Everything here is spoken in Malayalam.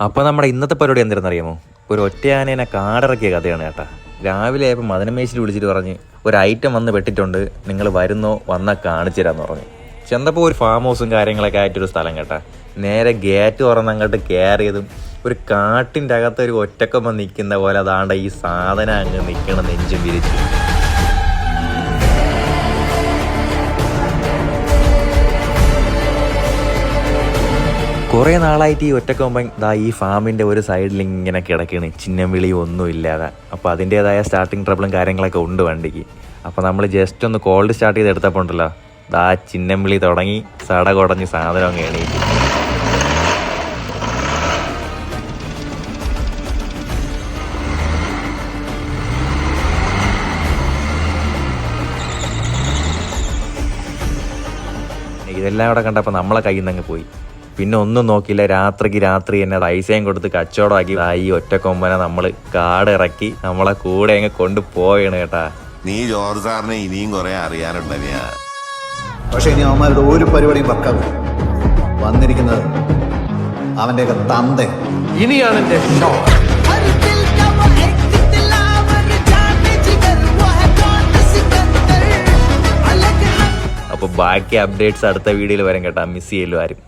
അപ്പോൾ നമ്മുടെ ഇന്നത്തെ പരിപാടി എന്തിനാണെന്നറിയാമോ? ഒരു ഒറ്റയാനേനെ കാടിറക്കിയ കഥയാണ് കേട്ടാ. രാവിലെ ആയപ്പോൾ മദനമേശ്വരി വിളിച്ചിട്ട് പറഞ്ഞ് ഒരു ഐറ്റം വന്ന് പെട്ടിട്ടുണ്ട്, നിങ്ങൾ വരുന്നോ, വന്നാൽ കാണിച്ചു തരാമെന്ന് പറഞ്ഞു. ചെന്നപ്പോൾ ഒരു ഫാം ഹൗസും കാര്യങ്ങളൊക്കെ ആയിട്ടൊരു സ്ഥലം കേട്ടാ. നേരെ ഗേറ്റ് തുറന്ന് അങ്ങോട്ട് കയറിയതും ഒരു കാട്ടിൻ്റെ അകത്ത് ഒരു ഒറ്റക്കൊമ്പൻ നിൽക്കുന്ന പോലെ അതാണ്ട് ഈ സാധനം അങ്ങ് നിൽക്കണം നെഞ്ചും വിരിച്ച്. കുറേ നാളായിട്ട് ഈ ഒറ്റക്കൊമ്പൻ ഈ ഫാമിൻ്റെ ഒരു സൈഡിൽ ഇങ്ങനെ കിടക്കണ്, ചിഹ്നം വിളി ഒന്നും ഇല്ലാതെ. അപ്പോൾ അതിൻ്റേതായ സ്റ്റാർട്ടിങ് ട്രബിളും കാര്യങ്ങളൊക്കെ ഉണ്ട് വണ്ടിക്ക്. അപ്പോൾ നമ്മൾ ജസ്റ്റ് ഒന്ന് കോൾഡ് സ്റ്റാർട്ട് ചെയ്ത് എടുത്തപ്പോൾ ഉണ്ടല്ലോ, ചിഹ്നം വിളി തുടങ്ങി, സട കുടഞ്ഞ് സാധനം അങ്ങ് എണീറ്റ്. ഇതെല്ലാം കൂടെ കണ്ടപ്പോൾ നമ്മളെ കയ്യിൽ നിന്ന് അങ്ങ് പോയി. പിന്നെ ഒന്നും നോക്കിയില്ല, രാത്രിക്ക് രാത്രി എന്നെ പൈസയും കൊടുത്ത് കച്ചവടമാക്കി ഈ ഒറ്റക്കൊമ്പനെ നമ്മൾ കാടിറക്കി നമ്മളെ കൂടെ അങ്ങ് കൊണ്ടുപോയാണ് കേട്ടാ. നീ ജോർജ് സാറിനെ ഇനിയും കുറെ അറിയാനുണ്ട്. പക്ഷെ ഇനി അവന്മാരുടെ ഒരു പരിപാടിയും വെക്കാതെ വന്നിരിക്കുന്നത് അവന്റെയൊക്കെ തന്ത. ഇനിയാണ് എന്റെ ഷോ. അപ്പോൾ ബാക്കി അപ്ഡേറ്റ്സ് അടുത്ത വീഡിയോയിൽ വരും കേട്ടാ. മിസ് ചെയ്യല്ലോ ആരും.